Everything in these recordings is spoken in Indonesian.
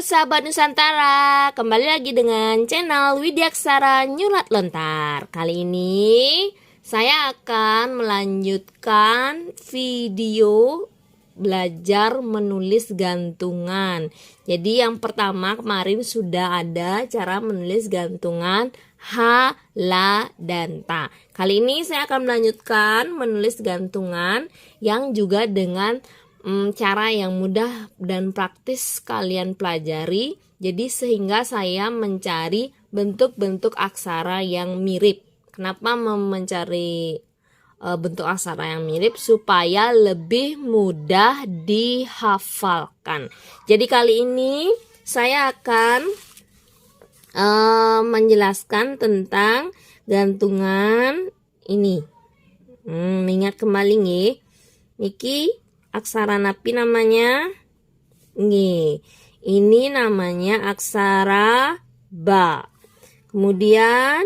sahabat Nusantara, kembali lagi dengan channel Widyaksara Nyulat Lontar. Kali ini saya akan melanjutkan video belajar menulis gantungan. Jadi yang pertama kemarin sudah ada cara menulis gantungan ha, la, dan ta. Kali ini saya akan melanjutkan menulis gantungan yang juga dengan cara yang mudah dan praktis kalian pelajari. Jadi sehingga saya mencari bentuk-bentuk aksara yang mirip. Kenapa mencari bentuk aksara yang mirip? Supaya lebih mudah dihafalkan. Jadi kali ini saya akan menjelaskan tentang gantungan ini. Ingat kembali nih, Niki aksara napi namanya nih. Ini namanya aksara ba. Kemudian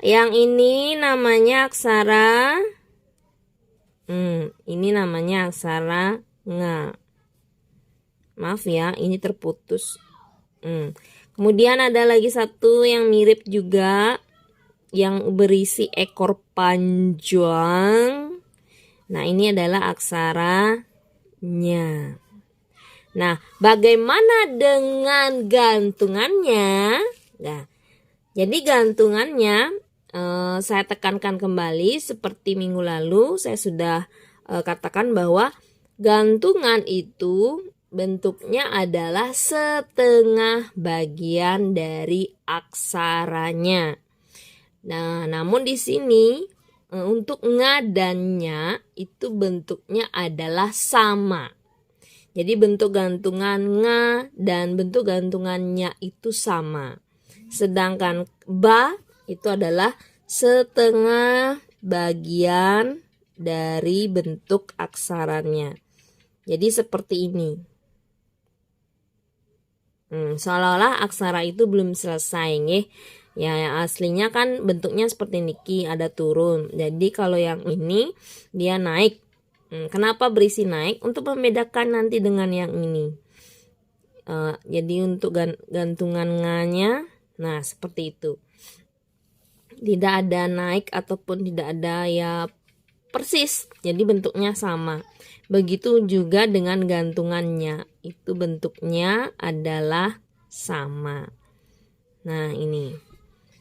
yang ini namanya aksara ini namanya aksara nga. Maaf ya, ini terputus. Kemudian ada lagi satu yang mirip juga yang berisi ekor panjang. Nah, ini adalah aksara nya. Nah, bagaimana dengan gantungannya? Nah, jadi gantungannya saya tekankan kembali seperti minggu lalu saya sudah katakan bahwa gantungan itu bentuknya adalah setengah bagian dari aksaranya. Nah, namun di sini untuk nga dan nya itu bentuknya adalah sama. Jadi bentuk gantungan nga dan bentuk gantungannya itu sama. Sedangkan ba itu adalah setengah bagian dari bentuk aksaranya. Jadi seperti ini. Seolah-olah aksara itu belum selesai nih. Ya, yang aslinya kan bentuknya seperti niki, ada turun. Jadi kalau yang ini dia naik. Kenapa berisi naik? Untuk membedakan nanti dengan yang ini. Jadi untuk gantungan nganya, nah seperti itu. Tidak ada naik ataupun tidak ada ya persis. Jadi bentuknya sama. Begitu juga dengan gantungannya. Itu bentuknya adalah sama. Nah ini.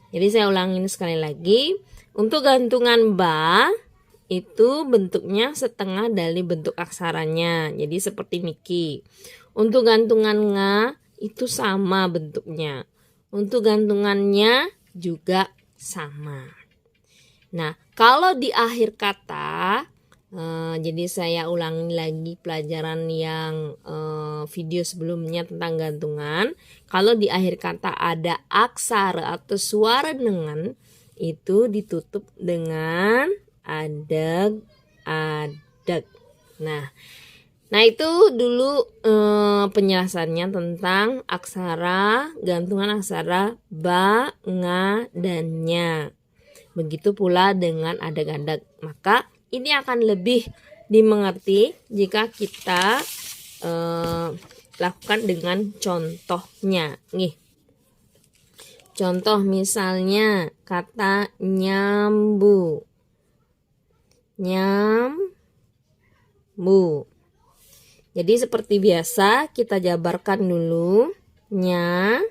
Jadi saya ulangin sekali lagi. Untuk gantungan ba itu bentuknya setengah dari bentuk aksaranya. Jadi seperti niki. Untuk gantungan nga itu sama bentuknya. Untuk gantungannya juga sama. Nah, kalau di akhir kata, jadi saya ulangi lagi pelajaran yang video sebelumnya tentang gantungan. Kalau di akhir kata ada aksara atau suara dengan, itu ditutup dengan adeg. Nah itu dulu penjelasannya tentang aksara, gantungan aksara ba, nga, dan nya. Begitu pula dengan adeg-adeg. Maka ini akan lebih dimengerti jika kita lakukan dengan contohnya. Nih. Contoh misalnya kata nyambu. Nyambu. Jadi seperti biasa kita jabarkan dulu nya,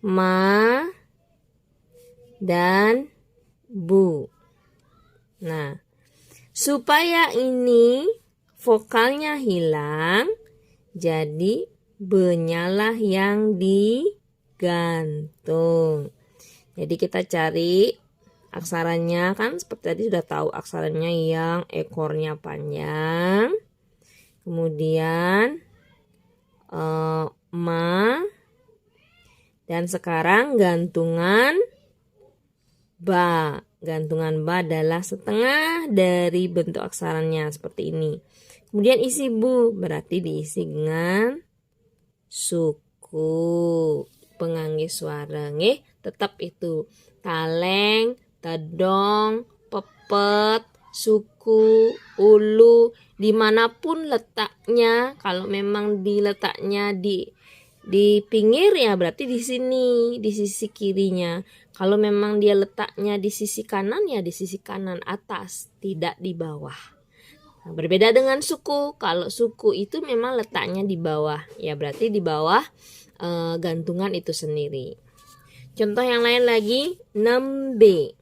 ma, dan bu. Nah, supaya ini vokalnya hilang, jadi benyalah yang digantung. Jadi kita cari aksaranya, kan seperti tadi sudah tahu aksaranya yang ekornya panjang. Kemudian ma, dan sekarang gantungan ba. Gantungan ba adalah setengah dari bentuk aksaranya seperti ini. Kemudian isi bu berarti diisi dengan suku. Pengangge suara tetap itu taleng, tedong, pepet, suku, ulu, dimanapun letaknya. Kalau memang diletaknya di pinggir ya berarti di sini, di sisi kirinya. Kalau memang dia letaknya di sisi kanan ya di sisi kanan atas, tidak di bawah. Nah, berbeda dengan suku. Kalau suku itu memang letaknya di bawah, ya berarti di bawah gantungan itu sendiri. Contoh yang lain lagi, 6B.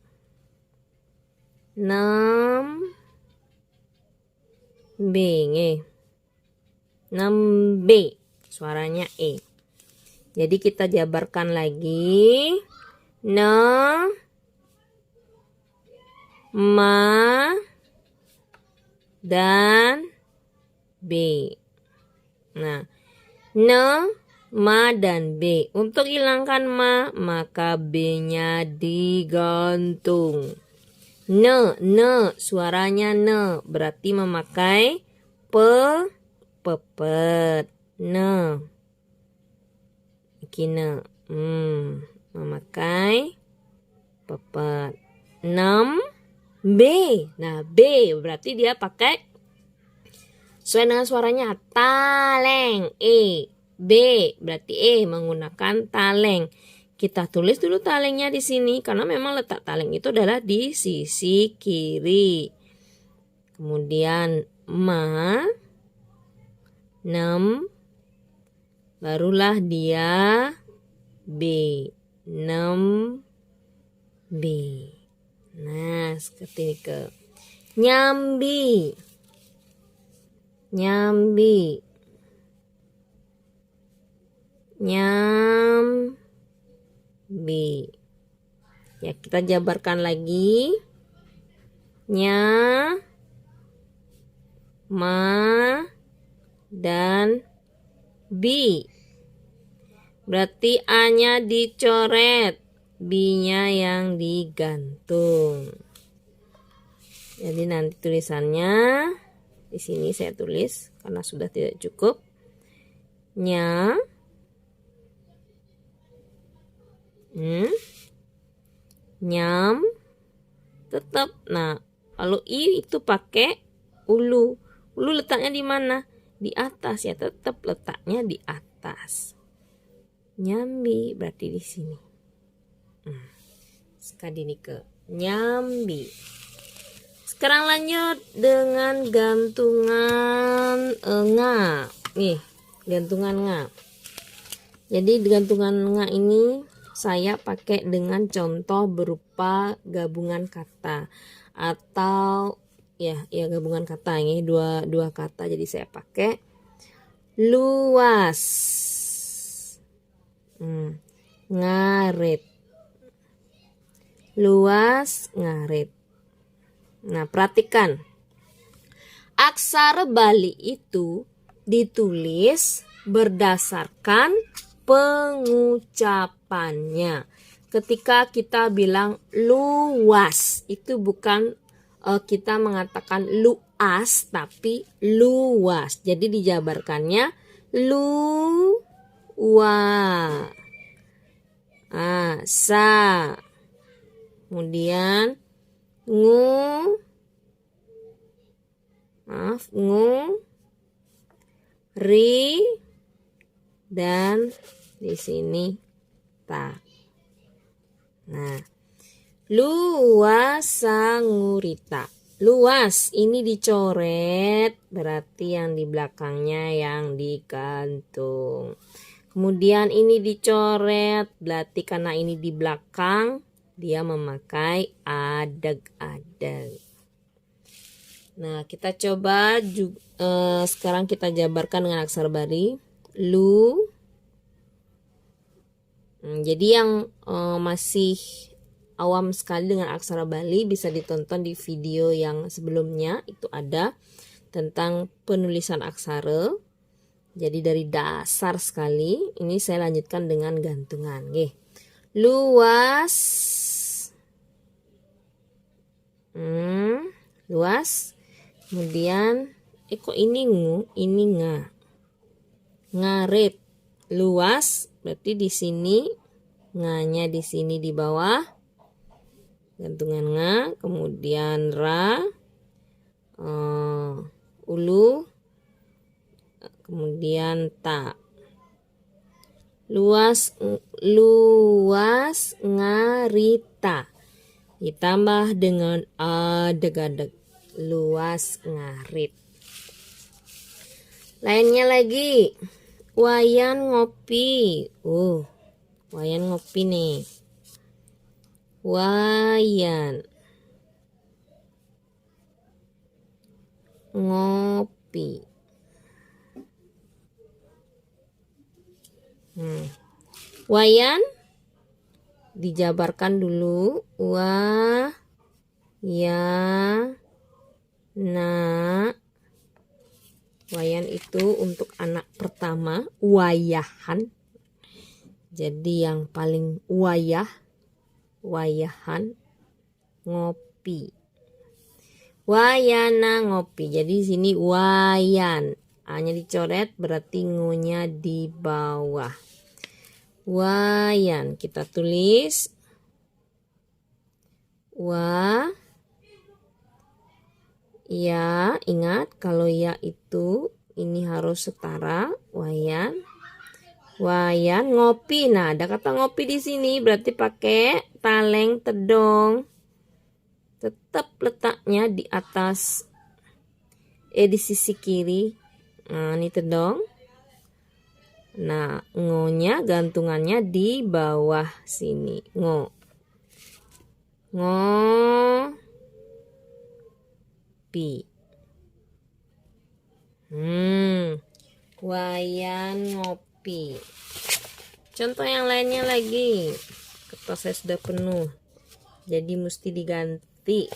6B, 6B, suaranya E. Jadi kita jabarkan lagi. Ma dan B. Nah, ma dan B. Untuk hilangkan ma, maka B-nya digantung. Suaranya berarti memakai pepet. Iki memakai pepet. 6B. Nah, B berarti dia pakai sesuai dengan suaranya taleng. B berarti menggunakan taleng. Kita tulis dulu talengnya di sini karena memang letak taleng itu adalah di sisi kiri. Kemudian 6, barulah dia B. 6B. Nah, seperti ini ke nyambi. Ya, kita jabarkan lagi. Ma dan B. Berarti A-nya dicoret, B-nya yang digantung. Jadi nanti tulisannya di sini saya tulis karena sudah tidak cukup. Nyam tetap. Nah, kalau I itu pakai ulu. Ulu letaknya di mana? Di atas ya, tetap letaknya di atas. Nyambi berarti di sini. Sekali ini ke nyambi. Sekarang lanjut dengan gantungan nga. Nih, gantungan nga. Jadi gantungan nga ini saya pakai dengan contoh berupa gabungan kata atau ya gabungan kata ini dua kata. Jadi saya pakai luas, ngarit, luas, ngarit. Nah, perhatikan aksara Bali itu ditulis berdasarkan pengucapannya. Ketika kita bilang luas, itu bukan kita mengatakan luas, tapi luas. Jadi dijabarkannya sa. Kemudian ri, dan di sini ta. Nah, luasa ngurita. Luas ini dicoret, berarti yang di belakangnya yang digantung. Kemudian ini dicoret, berarti karena ini di belakang dia memakai adeg-adeg. Nah, kita coba sekarang kita jabarkan dengan aksara Bali. Lu. Jadi yang masih awam sekali dengan aksara Bali bisa ditonton di video yang sebelumnya, itu ada tentang penulisan aksara. Jadi dari dasar sekali, ini saya lanjutkan dengan gantungan. Luas. Luas. Kemudian kok ini ini nga. Ngarit. Luas berarti di sini nganya di sini di bawah. Gantungan nga, kemudian ra, ulu, kemudian ta. Luas ngarita ditambah dengan adeg-adeg, luas ngarit. Lainnya lagi, wayan ngopi. Wayan ngopi nih. Wayan ngopi. Wayan dijabarkan dulu. Wayan itu untuk anak pertama, wayahan. Jadi yang paling wayahan ngopi. Wayana ngopi. Jadi sini wayan. A-nya dicoret berarti ngo-nya di bawah. Wayan kita tulis ya, ingat kalau ya itu ini harus setara. Wayan ngopi. Nah, ada kata ngopi di sini berarti pakai taleng tedong. Tetap letaknya di atas di sisi kiri. Nah, ini tedong. Nah, ngo-nya gantungannya di bawah sini. Ngopi. Wayan ngopi. Contoh yang lainnya lagi. Kertas saya sudah penuh, jadi mesti diganti.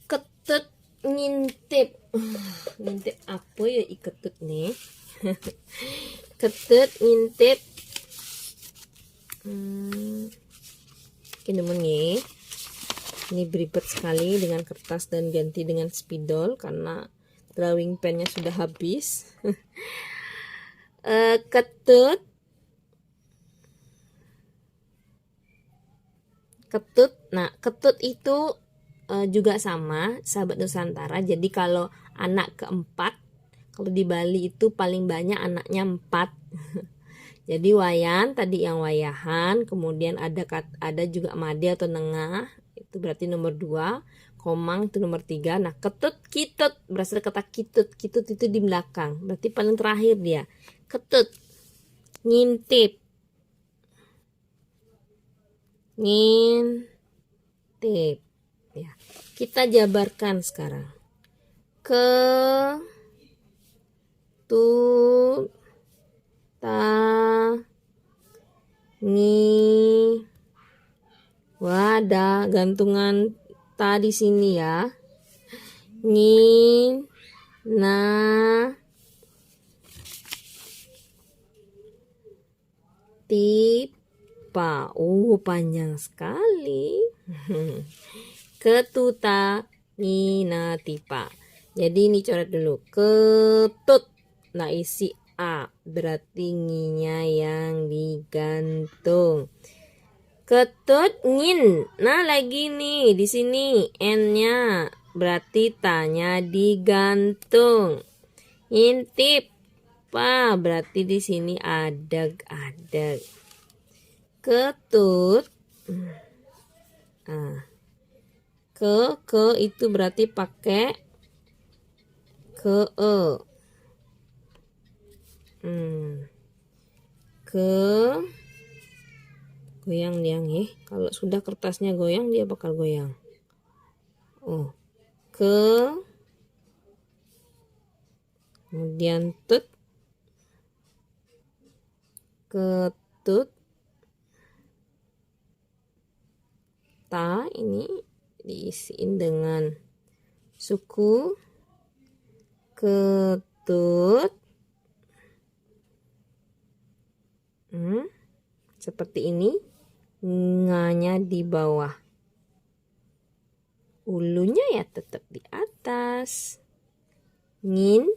Ketut ngintip. Ngintip apa ya iketut nih? Ketut ngintip. Ini beribet sekali dengan kertas dan ganti dengan spidol karena drawing pennya sudah habis. Ketut. Nah, ketut itu juga sama, sahabat Nusantara. Jadi kalau anak keempat, kalau di Bali itu paling banyak anaknya 4. Jadi wayan tadi yang wayahan, kemudian ada juga made atau nengah, itu berarti nomor 2, komang itu nomor 3. Nah, ketut kitut berasal kata kitut. Kitut itu di belakang, berarti paling terakhir dia. Ketut ngintip. Ngintip. Ya, kita jabarkan sekarang. Ada gantungan ta di sini ya. Tipa. Panjang sekali. Ketuta tipa. Jadi ini coret dulu. Ketut. Nah, isi A berarti nginya yang digantung. Ketut ngin. Nah, lagi nih di sini N-nya berarti tanya digantung. Ngintip pa berarti di sini adeg-adeg. Ketut. Ke itu berarti pakai ke e. Goyang dia nih. Kalau sudah kertasnya goyang, dia bakal goyang. Kemudian ketut. Ta ini diisiin dengan suku. Ketut. Seperti ini. Nganya di bawah. Ulunya ya tetap di atas. Ngin.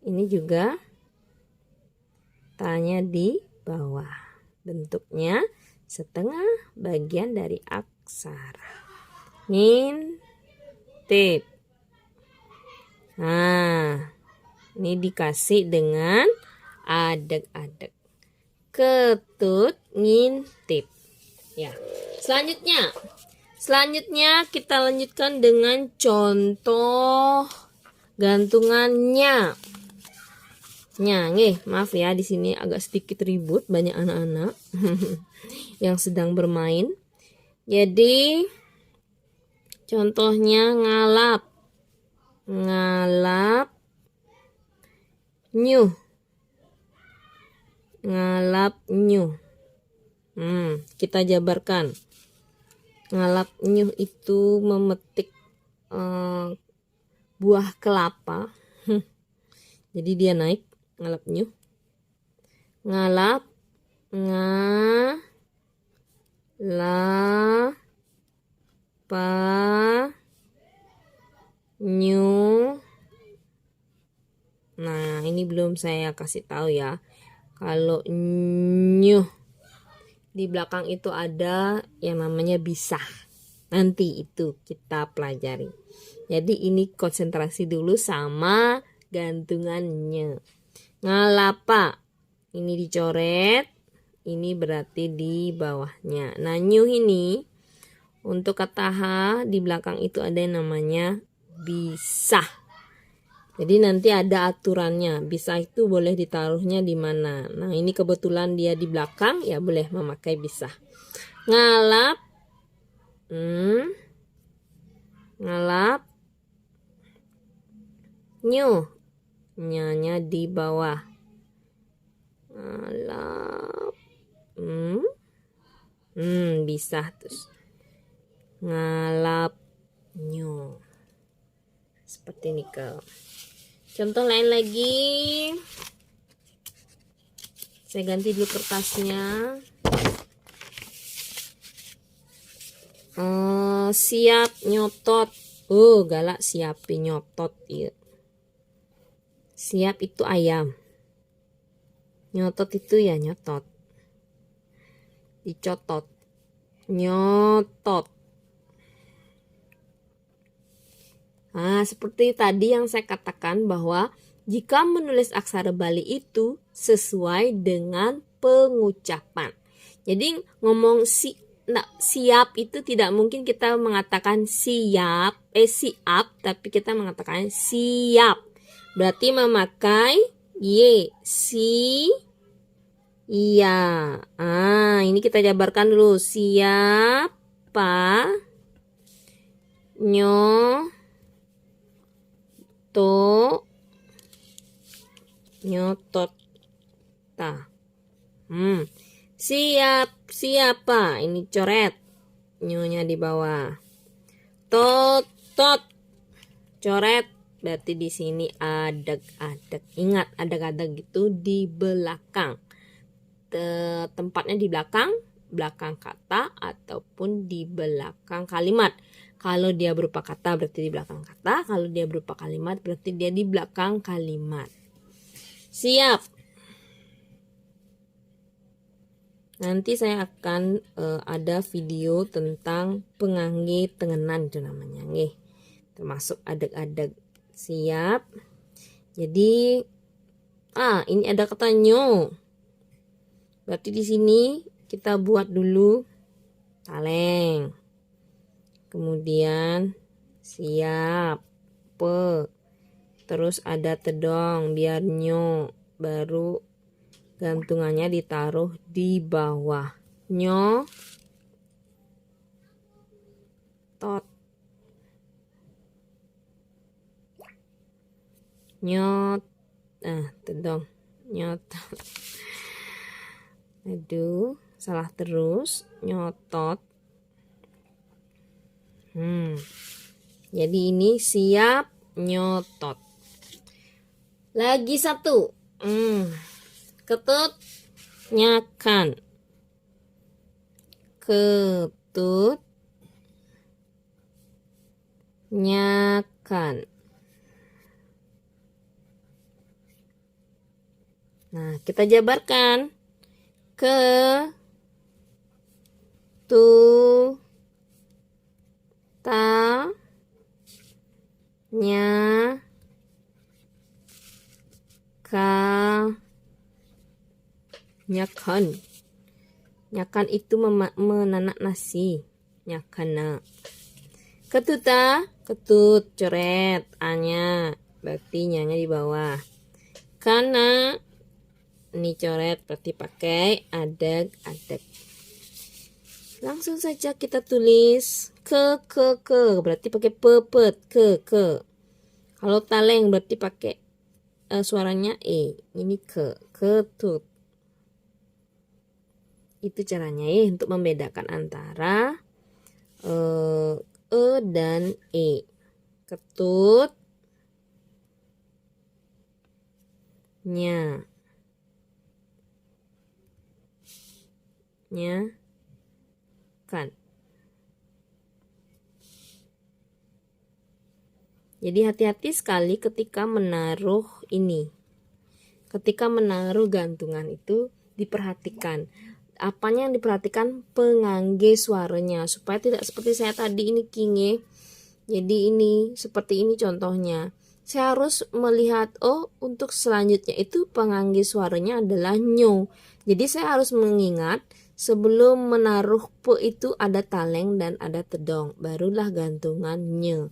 Ini juga tanya di bawah. bentuknya setengah bagian dari aksara. Ngintip. Nah, ini dikasih dengan adeg-adeg. Ketut, ngintip. Ya. Selanjutnya kita lanjutkan dengan contoh gantungannya. Maaf ya, di sini agak sedikit ribut, banyak anak-anak yang sedang bermain. Jadi contohnya ngalap, nyuh, ngalap, nyuh. Kita jabarkan. Ngalap, nyuh itu memetik buah kelapa. Jadi dia naik, ngalap, nyuh. Ngalap, nyuh. Nah, ini belum saya kasih tahu ya. Kalau nyuh di belakang itu ada yang namanya bisa. Nanti itu kita pelajari. Jadi ini konsentrasi dulu sama gantungannya. Ngalapa, ini dicoret, ini berarti di bawahnya. Nah, nyuh ini untuk kata H di belakang itu ada yang namanya bisa. Jadi nanti ada aturannya. Bisa itu boleh ditaruhnya di mana. Nah, ini kebetulan dia di belakang, ya boleh memakai bisa. Ngalap, ngalap, nyuh, nyanya di bawah. Ngalap, bisa terus. Ngalap, nyuh. Seperti ini ke. Contoh lain lagi. Saya ganti dulu kertasnya. Siap nyotot. Galak siapin nyotot ya. Siap itu ayam. Nyotot itu ya nyotot. Dicotot. Nyotot. Nah, seperti tadi yang saya katakan bahwa jika menulis aksara Bali itu sesuai dengan pengucapan. Jadi ngomong siap itu tidak mungkin kita mengatakan siap, tapi kita mengatakan siap. Berarti memakai iya. Ini kita jabarkan dulu. Siapa nyotot siapa ini coret nyonya di bawah. Tot coret berarti di sini adeg-adeg. Ingat adeg-adeg itu di belakang. Tempatnya di belakang kata ataupun di belakang kalimat. Kalau dia berupa kata berarti di belakang kata, kalau dia berupa kalimat berarti dia di belakang kalimat. Siap. Nanti saya akan ada video tentang pengangge tengenan itu namanya nggih. Termasuk adeg-adeg. Siap. Jadi ini ada kata nyo. Berarti di sini kita buat dulu kaleng. Kemudian siap, terus ada tedong biar nyo, baru gantungannya ditaruh di bawah. Nyo, tot, nyot, tedong, nyotot. Aduh, salah terus, nyotot. Jadi ini siap nyotot. Lagi satu. Ketut nyakan. Ketut nyakan. Nah, kita jabarkan. ta nya ka nyakan. Nyakan itu menanak nasi. Nyakana. Ketuta, ketut, coret, A-nya. Berarti nya-nya di bawah. Kana, ini coret, berarti pakai adeg. Langsung saja kita tulis ke, berarti pakai pepet, ke. Kalau taleng berarti pakai suaranya E. Ini ketut. Itu caranya ya untuk membedakan antara dan E. Ketut, nya, kan. Jadi hati-hati sekali ketika menaruh ini. Ketika menaruh gantungan itu diperhatikan. Apanya yang diperhatikan? Pengangge suaranya, supaya tidak seperti saya tadi ini kinge. Jadi ini seperti ini contohnya. Saya harus melihat untuk selanjutnya itu pengangge suaranya adalah nyo. Jadi saya harus mengingat sebelum menaruh pe itu ada taleng dan ada tedong, barulah gantungan nye.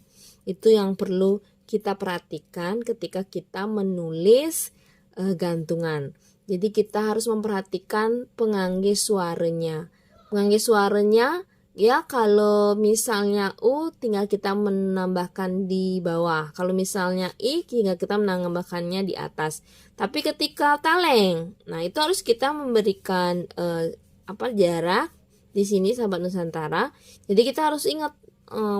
Itu yang perlu kita perhatikan ketika kita menulis gantungan. Jadi kita harus memperhatikan pengangge suaranya. Pengangge suaranya ya kalau misalnya U tinggal kita menambahkan di bawah. Kalau misalnya I tinggal kita menambahkannya di atas. Tapi ketika taleng, nah itu harus kita memberikan jarak di sini sahabat Nusantara. Jadi kita harus ingat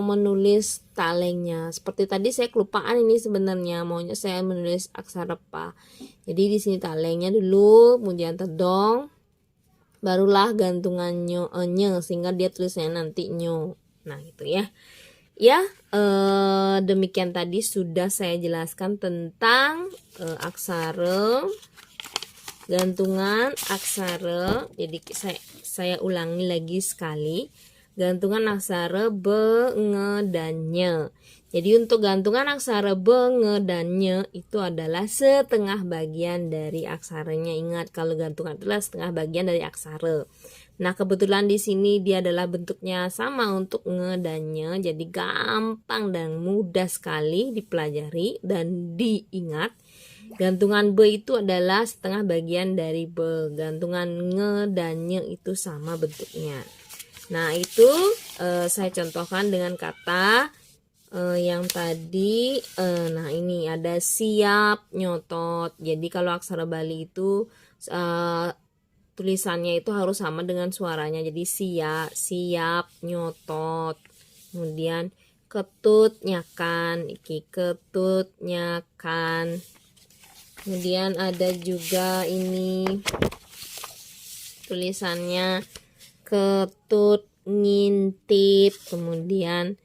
menulis talengnya. Seperti tadi saya kelupaan ini sebenarnya maunya saya menulis aksara pa. Jadi di sini talengnya dulu, kemudian tedong, barulah gantungannya nye sehingga dia tulisnya nanti nyo. Nah gitu ya. Ya demikian tadi sudah saya jelaskan tentang aksara, gantungan aksara. Jadi saya ulangi lagi sekali. Gantungan aksara be, nge, dan nye. Jadi untuk gantungan aksara be, nge, dan nye itu adalah setengah bagian dari aksaranya. Ingat kalau gantungan adalah setengah bagian dari aksara. Nah kebetulan di sini dia adalah bentuknya sama untuk nge dan nye. Jadi gampang dan mudah sekali dipelajari dan diingat. Gantungan be itu adalah setengah bagian dari be. Gantungan nge dan nye itu sama bentuknya. Nah itu saya contohkan dengan kata yang tadi. Nah ini ada siap, nyotot. Jadi kalau aksara Bali itu tulisannya itu harus sama dengan suaranya. Jadi siap, nyotot. Kemudian ketut, nyakan. Iki ketut, nyakan. Kemudian ada juga ini tulisannya ketut, ngintip. Kemudian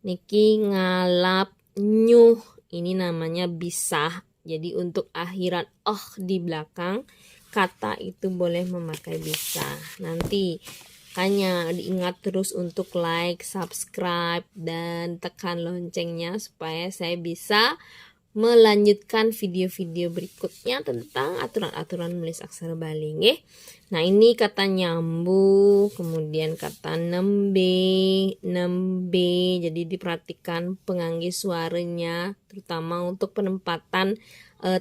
niki ngalap, nyuh. Ini namanya bisah. Jadi untuk akhiran di belakang kata itu boleh memakai bisah. Nanti hanya diingat terus untuk like, subscribe, dan tekan loncengnya supaya saya bisa melanjutkan video-video berikutnya tentang aturan-aturan menulis aksara Bali. Nah ini kata nyambu, kemudian kata nembe. Jadi diperhatikan pengangge suaranya, terutama untuk penempatan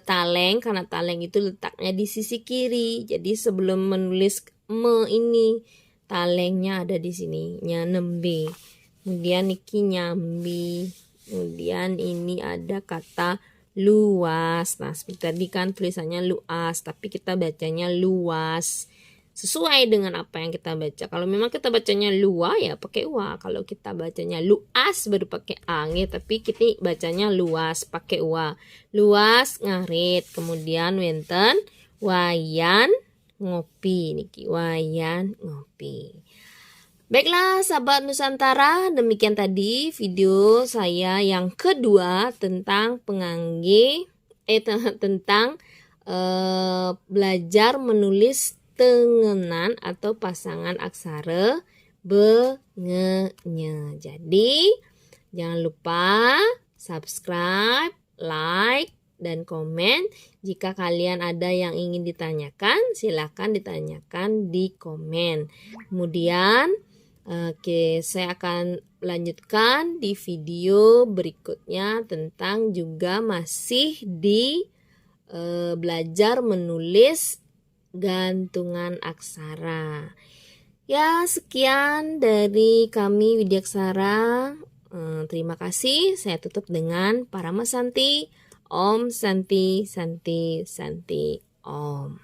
taleng, karena taleng itu letaknya di sisi kiri. Jadi sebelum menulis me ini talengnya ada di sini, nembe. Kemudian niki nyambi. Kemudian ini ada kata luas. Nah seperti tadi kan tulisannya luas, tapi kita bacanya luas. Sesuai dengan apa yang kita baca. Kalau memang kita bacanya lua ya pakai ua. Kalau kita bacanya luas baru pakai a. Tapi kita bacanya luas pakai ua. Luas ngarit. Kemudian wenten wayan ngopi. Niki wayan ngopi. Baiklah sahabat Nusantara, demikian tadi video saya yang kedua tentang pengangge tentang belajar menulis tengenan atau pasangan aksara bengenya. Jadi jangan lupa subscribe, like, dan komen. Jika kalian ada yang ingin ditanyakan, silakan ditanyakan di komen. Kemudian saya akan lanjutkan di video berikutnya tentang juga masih di belajar menulis gantungan aksara. Ya, sekian dari kami Widiaksara. Terima kasih. Saya tutup dengan Parama Santi. Om Santi Santi Santi Om.